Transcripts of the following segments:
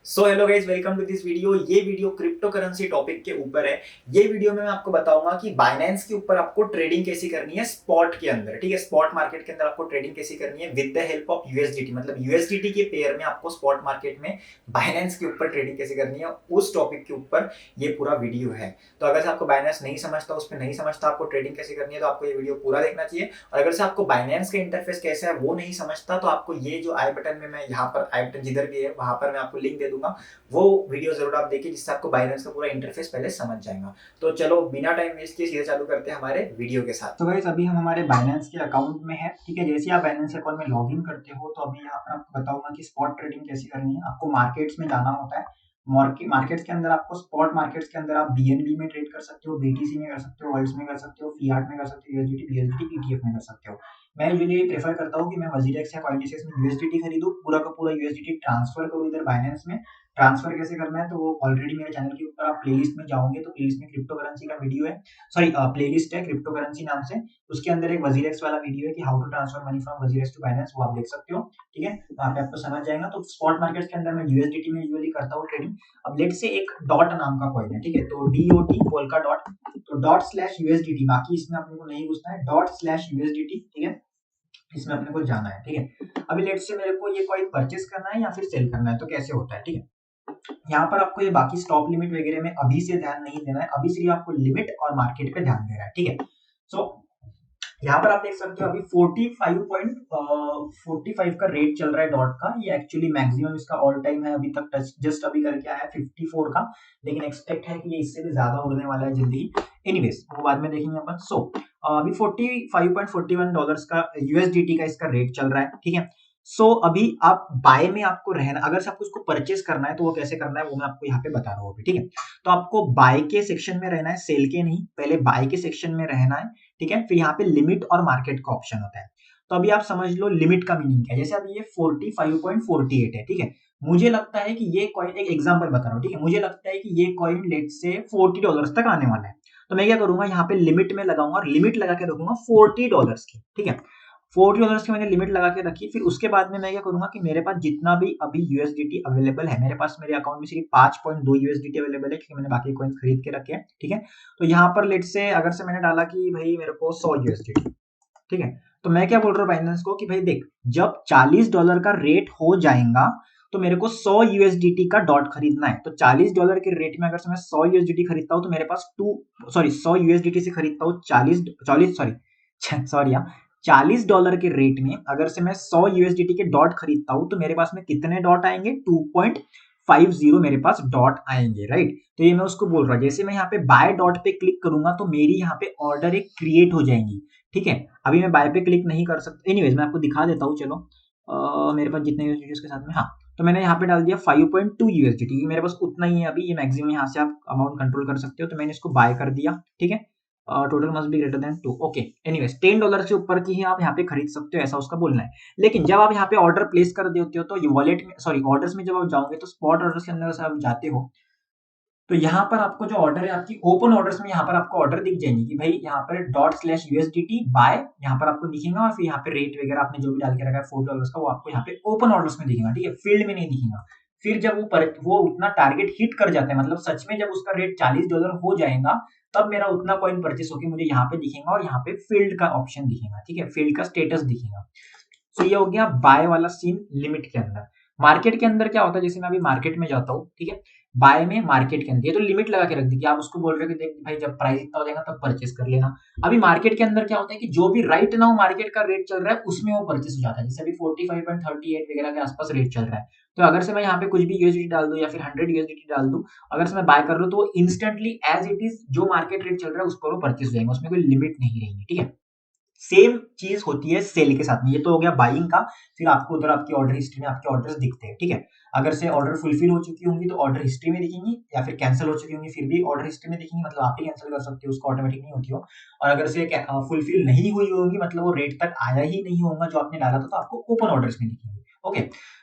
So hello guys, welcome to this video. ये video crypto currency topic के ऊपर है। ये वीडियो में मैं आपको बताऊंगा कि बाइनेंस के ऊपर आपको ट्रेडिंग कैसी करनी है स्पॉट के अंदर। ठीक है, स्पॉट मार्केट के अंदर आपको ट्रेडिंग कैसी करनी है with the help of USDT. मतलब यूएसडीटी के पेयर में आपको स्पॉट मार्केट में बाइनेंस के ऊपर ट्रेडिंग कैसे करनी है, उस टॉपिक के ऊपर ये पूरा वीडियो है। तो अगर से आपको बाइनेंस नहीं समझता, उस पर नहीं समझता आपको ट्रेडिंग कैसे करनी है, तो आपको ये वीडियो पूरा देखना चाहिए। और अगर से आपको बाइनेंस का इंटरफेस कैसा है वो नहीं समझता, तो आपको ये जो आई बटन में, मैं यहाँ पर आई बटन जिधर भी है वहां पर मैं आपको लिंक दे दूंगा, वो वीडियो जरूर आप देखिए, जिससे आपको बाइनेंस का पूरा इंटरफेस पहले समझ जाएगा। तो चलो बिना टाइम वेस्ट किए सीधे चालू करते हैं हमारे वीडियो के साथ। तो गाइस अभी हम हमारे बाइनेंस के अकाउंट में है। ठीक है, जैसे आप बाइनेंस अकाउंट में लॉगिन करते हो तो अभी यहाँ पर आपको बताऊंगा कि स्पॉट ट्रेडिंग कैसे करनी है। आपको मार्केट्स में जाना होता है। मार्केट्स के अंदर आपको स्पॉट मार्केट्स के अंदर आप बीएनबी में ट्रेड कर सकते हो, बीटीसी में कर सकते हो, वर्ल्ड्स में कर सकते हो, फियाट में कर सकते हो, यूएसडीटी, बीएसडीटी, ईटीएफ में कर सकते हो। मैं यूजुअली प्रेफर करता हूँ कि मैं वजीरेक्स या कॉइनडेस्क में यूएसडीटी खरीदूं, पूरा का पूरा यूएसडीटी ट्रांसफर करूँ इधर बाइनेंस में। ट्रांसफर कैसे करना है तो वो ऑलरेडी मेरे चैनल के ऊपर आप प्लेलिस्ट में जाओगे तो प्लेलिस्ट में क्रिप्टो करेंसी का वीडियो है, सॉरी प्लेलिस्ट है क्रिप्टो करेंसी नाम से। उसके अंदर एक वजीरेक्स वाला वीडियो है कि how to transfer money from WazirX to Binance, वो आप देख सकते हो। ठीक है, वहां पे आपको समझ जाएगा। तो स्पॉट मार्केट्स के अंदर मैं यूएसडीटी में यूजुअली करता हूँ ट्रेडिंग। अब लेट से एक डॉट नाम का कॉइन है, ठीक है, तो डीओटी पोल्का डॉट, तो डॉट स्लैश यूएसडीटी, बाकी इसमें अपने को नहीं घुसना है, डॉट स्लैश यूएसडीटी। ठीक है, इसमें अपने को जाना है। ठीक है, अभी लेट से मेरे को ये कॉइन परचेस करना है या फिर सेल करना है, तो कैसे होता है। ठीक है, यहाँ पर आपको ये बाकी स्टॉप लिमिट वगैरह में अभी से ध्यान नहीं देना है, अभी सिर्फ आपको लिमिट और मार्केट पे ध्यान देना है। ठीक है, सो यहाँ पर आप देख सकते हो अभी 45 का रेट चल रहा है डॉट का। ये एक्चुअली मैक्सिमम इसका ऑल टाइम है अभी तक, टच जस्ट अभी करके आया है 54 का, लेकिन एक्सपेक्ट है कि ये इससे भी ज्यादा उड़ने वाला है जल्दी ही। एनीवेज वो बाद में देखेंगे अपन। सो अभी $45.41 का यूएसडीटी का इसका रेट चल रहा है। ठीक है, सो अभी आप बाय में आपको रहना, अगर से आपको इसको परचेस करना है तो वो कैसे करना है वो मैं आपको यहाँ पे बता रहा हूँ अभी। ठीक है, तो आपको बाय के सेक्शन में रहना है, सेल के नहीं, पहले बाय के सेक्शन में रहना है। ठीक है, फिर यहाँ पे लिमिट और मार्केट का ऑप्शन होता है। तो अभी आप समझ लो लिमिट का मीनिंग क्या है। जैसे अभी ये 45.48 है। ठीक है, मुझे लगता है कि ये कॉइन, एक एग्जांपल बता रहा हूँ। ठीक है, मुझे लगता है कि ये कॉइन लेट से $40 तक आने वाला है। तो मैं क्या करूंगा, यहाँ पे लिमिट में लगाऊंगा और लिमिट लगा के रखूंगा $40 की। ठीक है, $40 की मैंने लिमिट लगा के रखी। फिर उसके बाद में मैं क्या करूंगा कि मेरे पास जितना भी अभी यूएसडीटी अवेलेबल है, मेरे पास मेरे अकाउंट में सिर्फ 5.2 यूएसडीटी अवेलेबल है, क्योंकि मैंने बाकी कॉइन्स खरीद के रखे हैं। ठीक है, तो यहाँ पर लेट से अगर से मैंने डाला कि भाई मेरे को 100 यूएसडीटी, ठीक है, तो मैं क्या बोल रहा हूँ बाइनेंस को कि भाई देख, जब $40 का रेट हो जाएगा तो मेरे को 100 यूएसडीटी का डॉट खरीदना है। तो $40 के रेट में अगर से मैं 100 यूएसडीटी खरीदता हूँ तो मेरे पास 100 यूएसडीटी से खरीदता हूँ 40 सॉरी सॉरी $40 के रेट में अगर से मैं 100 यूएसडीटी के डॉट खरीदता हूँ तो मेरे पास में कितने डॉट आएंगे, 2.50 मेरे पास डॉट आएंगे। राइट, तो ये मैं उसको बोल रहा हूँ। जैसे मैं यहाँ पे बाय डॉट पे क्लिक करूंगा तो मेरी यहाँ पे ऑर्डर एक क्रिएट हो जाएंगी। ठीक है, अभी मैं बाय पे क्लिक नहीं कर सकता। एनीवेज मैं आपको दिखा देता हूँ। चलो मेरे पास जितने यूएसडीटी के साथ में, हाँ, तो मैंने यहाँ पे डाल दिया 5.2 यूएसडीटी, क्योंकि मेरे पास उतना ही है अभी। ये मैक्सिमम यहाँ से आप अमाउंट कंट्रोल कर सकते हो, तो मैंने इसको बाय कर दिया। ठीक है, total must be greater than 2। Okay, anyways $10 से ऊपर की ही आप यहाँ पे खरीद सकते हो, ऐसा उसका बोलना है। लेकिन जब आप यहाँ पे ऑर्डर प्लेस कर देते हो तो ये वॉलेट में, सॉरी ऑर्डर्स में जब आप जाओगे तो स्पॉट ऑर्डर्स के अंदर से आप जाते हो तो यहाँ पर आपको जो ऑर्डर है आपकी ओपन ऑर्डर्स में, यहाँ पर आपको ऑर्डर दिख जाएंगे कि भाई यहाँ पर डॉट स्लैश यूएसडीटी बाय, यहाँ पर आपको दिखेगा, और फिर यहाँ पे रेट वगैरह आपने जो भी डाल के रखा है $4 का, वो आपको यहाँ पे ओपन ऑर्डर्स में दिखेगा। ठीक है, फील्ड में नहीं दिखेगा। फिर जब वो उतना टारगेट हिट कर जाता है, मतलब सच में जब उसका रेट $40 हो जाएगा, तब मेरा उतना कॉइन परचेस होकर मुझे यहाँ पे दिखेगा और यहाँ पे फील्ड का ऑप्शन दिखेगा। ठीक है, फील्ड का स्टेटस दिखेगा। तो ये हो गया बाय वाला सीन लिमिट के अंदर। मार्केट के अंदर क्या होता है, जैसे मैं अभी मार्केट में जाता हूँ, ठीक है, बाय में मार्केट के अंदर ये तो लिमिट लगा के रख दी कि आप उसको बोल रहे हो कि देख भाई जब प्राइस इतना हो जाएगा तब परचेस कर लेना। अभी मार्केट के अंदर क्या होता है कि जो भी राइट नाउ मार्केट का रेट चल रहा है उसमें वो परचेस हो जाता है। जैसे अभी 45.38 वगैरह के आसपास रेट चल रहा है, तो अगर से मैं यहाँ पे कुछ भी यूएसडीटी डाल दूं या फिर 100 यूएसडीटी डाल दूं, अगर से मैं बाय कर रहा हूँ तो इंस्टेंटली एज इट इज जो मार्केट रेट चल रहा है उस पर वो परचेस हो जाएगा, उसमें कोई लिमिट नहीं रहेगी। ठीक है, सेम चीज होती है सेल के साथ में। ये तो हो गया बाइंग का। फिर आपको उधर आपकी ऑर्डर हिस्ट्री में आपके ऑर्डर्स दिखते हैं। ठीक है, अगर से ऑर्डर फुलफिल हो चुकी होंगी तो ऑर्डर हिस्ट्री में दिखेंगी, या फिर कैंसिल हो चुकी होंगी फिर भी ऑर्डर हिस्ट्री में दिखेंगी, मतलब आप ही कैंसिल कर सकते हो, उसको ऑटोमेटिक नहीं होती हो। और अगर से फुलफिल नहीं हुई होंगी, मतलब वो रेट तक आया ही नहीं होगा जो आपने डाला था, तो आपको ओपन ऑर्डर्स में दिखेंगे। ओके,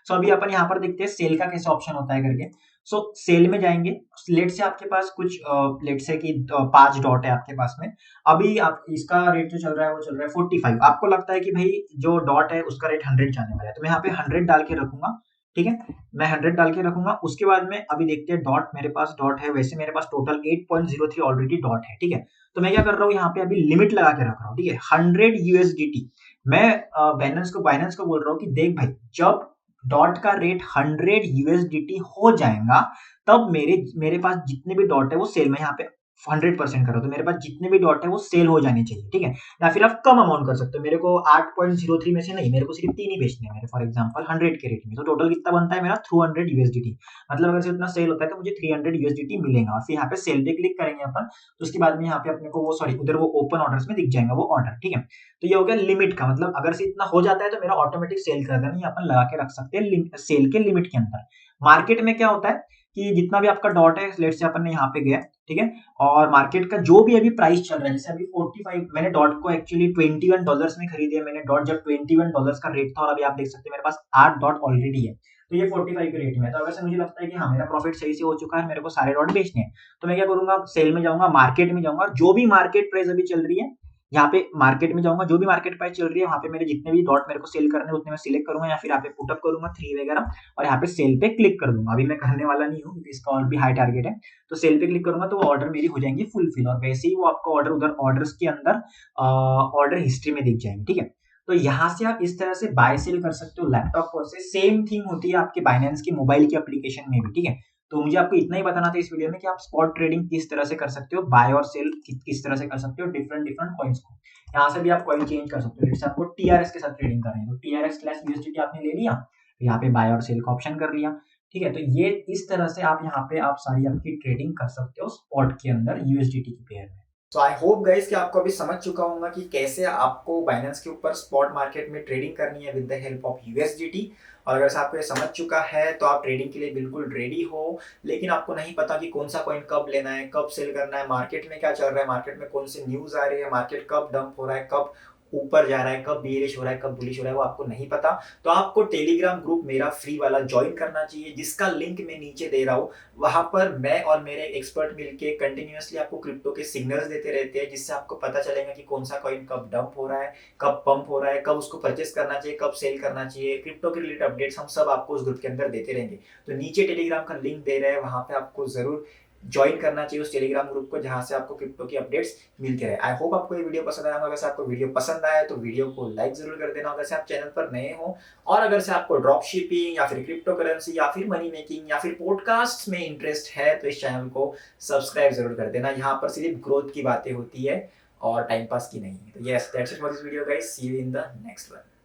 सो अभी अपन यहाँ पर देखते हैं सेल का कैसे ऑप्शन होता है करके। सो सेल में जाएंगे, लेट से आपके पास कुछ लेट से कि 5 डॉट है आपके पास में। अभी आप इसका रेट जो चल रहा है वो चल रहा है 45। आपको लगता है कि भाई जो डॉट है उसका रेट 100 जाने वाला है, तो मैं यहाँ पे 100 डाल के रखूंगा। ठीक है, मैं 100 डाल के रखूंगा। उसके बाद में अभी देखते हैं डॉट, मेरे पास डॉट है, वैसे मेरे पास टोटल 8.03 ऑलरेडी डॉट है। ठीक है, तो मैं क्या कर रहा हूँ यहाँ पे अभी लिमिट लगा के रख रहा हूँ। ठीक है, 100 यूएसडीटी। मैं बाइनेंस को बोल रहा हूँ कि देख भाई, जब डॉट का रेट 100 यूएसडीटी हो जाएगा तब मेरे पास जितने भी डॉट है वो सेल में, यहाँ पे 100% करो तो मेरे पास जितने भी डॉट है वो सेल हो जाने चाहिए। ठीक है, या फिर आप कम अमाउंट कर सकते हो। मेरे को 8.03 में से नहीं, मेरे को सिर्फ 3 ही बेचने हैं मेरे, फॉर एग्जांपल 100 के रेट में। तो टोटल कितना बनता है मेरा 200 यूएसडीटी। मतलब अगर से उतना सेल होता है तो मुझे 300 यूएसडीटी मिलेगा। और फिर यहाँ पे सेल पे क्लिक करेंगे अपन, तो उसके बाद में यहाँ पे अपने को वो सॉरी उधर वो ओपन ऑर्डर्स में दिख जाएगा वो ऑर्डर। ठीक है, तो ये हो गया लिमिट का मतलब, अगर से इतना हो जाता है तो मेरा ऑटोमेटिक सेल कर देना, ये अपन लगा के रख सकते हैं सेल के लिमिट के अंदर। मार्केट में क्या होता है कि जितना भी आपका डॉट है, लेट्स से अपन ने यहाँ पे गया, ठीक है, और मार्केट का जो भी अभी प्राइस चल रहा है, जैसे अभी 45, मैंने डॉट को एक्चुअली $21 में खरीदे। मैंने डॉट जब $21 का रेट था, और अभी आप देख सकते हैं मेरे पास 8 डॉट ऑलरेडी है, तो ये 45 के रेट में है। तो अगर से मुझे लगता है कि हाँ मेरा प्रॉफिट सही से हो चुका है, मेरे को सारे डॉट बेचने हैं, तो मैं क्या करूंगा, सेल में जाऊंगा, मार्केट में जाऊंगा, जो भी मार्केट प्राइस अभी चल रही है, यहाँ पे मार्केट में जाऊंगा, जो भी मार्केट प्राइस चल रही है वहां पे मेरे जितने भी डॉट मेरे को सेल करने हैं उतने मैं सिलेक्ट करूंगा, या फिर यहाँ पे पुटअप करूंगा 3 वगैरह, और यहाँ पे सेल पे क्लिक कर दूंगा। अभी मैं करने वाला नहीं हूँ क्योंकि इसका और भी हाई टारगेट है, तो सेल पे क्लिक करूंगा तो वो ऑर्डर मेरी हो जाएंगी फुलफिल, और वैसे ही वो आपको ऑर्डर उधर ऑर्डर्स के अंदर ऑर्डर हिस्ट्री में दिख जाएंगे। ठीक है, तो यहाँ से आप इस तरह से बाय सेल कर सकते हो लैपटॉप पर से। सेम थिंग होती है आपके बाइनेंस की मोबाइल की एप्लीकेशन में भी। ठीक है, तो मुझे आपको इतना ही बताना था इस वीडियो में कि आप स्पॉट ट्रेडिंग किस तरह से कर सकते हो, बाय और सेल किस तरह से कर सकते हो डिफरेंट डिफरेंट कॉइन्स को। यहाँ से भी आप कॉइन चेंज कर सकते हो। जैसे आपको टीआरएस के साथ ट्रेडिंग कर रहे हैं तो टीआरएस स्लैश यूएसडीटी आपने ले लिया, तो यहाँ पे बाय और सेल का ऑप्शन कर लिया। ठीक है, तो ये इस तरह से आप यहाँ पे आप सारी आपकी ट्रेडिंग कर सकते हो स्पॉट के अंदर यूएसडीटी की पेयर में। तो आई होप गाइस कि आपको अभी समझ चुका होगा कि कैसे आपको बाइनेंस के ऊपर स्पॉट मार्केट में ट्रेडिंग करनी है with the help of USDT. और अगर आपको ये समझ चुका है तो आप ट्रेडिंग के लिए बिल्कुल रेडी हो, लेकिन आपको नहीं पता कि कौन सा कॉइन कब लेना है, कब सेल करना है, मार्केट में क्या चल रहा है, मार्केट में कौन सी न्यूज आ रही है, मार्केट कब डंप हो रहा है, कब ऊपर जा रहा है, कब बेरिश हो रहा है, कब बुलिश हो रहा है, वो आपको नहीं पता। तो आपको टेलीग्राम ग्रुप मेरा फ्री वाला ज्वाइन करना चाहिए, जिसका लिंक मैं नीचे दे रहा हूँ। वहां पर मैं और मेरे एक्सपर्ट मिलके कंटिन्यूअसली आपको क्रिप्टो के सिग्नल्स देते रहते हैं, जिससे आपको पता चलेगा कि कौन सा कॉइन कब डंप हो रहा है, कब पंप हो रहा है, कब उसको परचेस करना चाहिए, कब सेल करना चाहिए। क्रिप्टो के रिलेटेड अपडेट्स हम सब आपको उस ग्रुप के अंदर देते रहेंगे। तो नीचे टेलीग्राम का लिंक दे रहे हैं, वहां पे आपको जरूर ज्वाइन करना चाहिए उस टेलीग्राम ग्रुप को, जहां से आपको क्रिप्टो की अपडेट्स मिलते रहे। आई होप आपको ये वीडियो पसंद आया होगा। अगर आपको वीडियो पसंद आया तो वीडियो को लाइक जरूर कर देना अगर से आप चैनल पर नए हो। और अगर से आपको ड्रॉप शिपिंग या फिर क्रिप्टो करेंसी या फिर मनी मेकिंग या फिर पॉडकास्ट में इंटरेस्ट है तो इस चैनल को सब्सक्राइब जरूर कर देना। यहाँ पर सिर्फ ग्रोथ की बातें होती है और टाइम पास की नहीं। तो yes, that's it for this video guys, see you in the next one.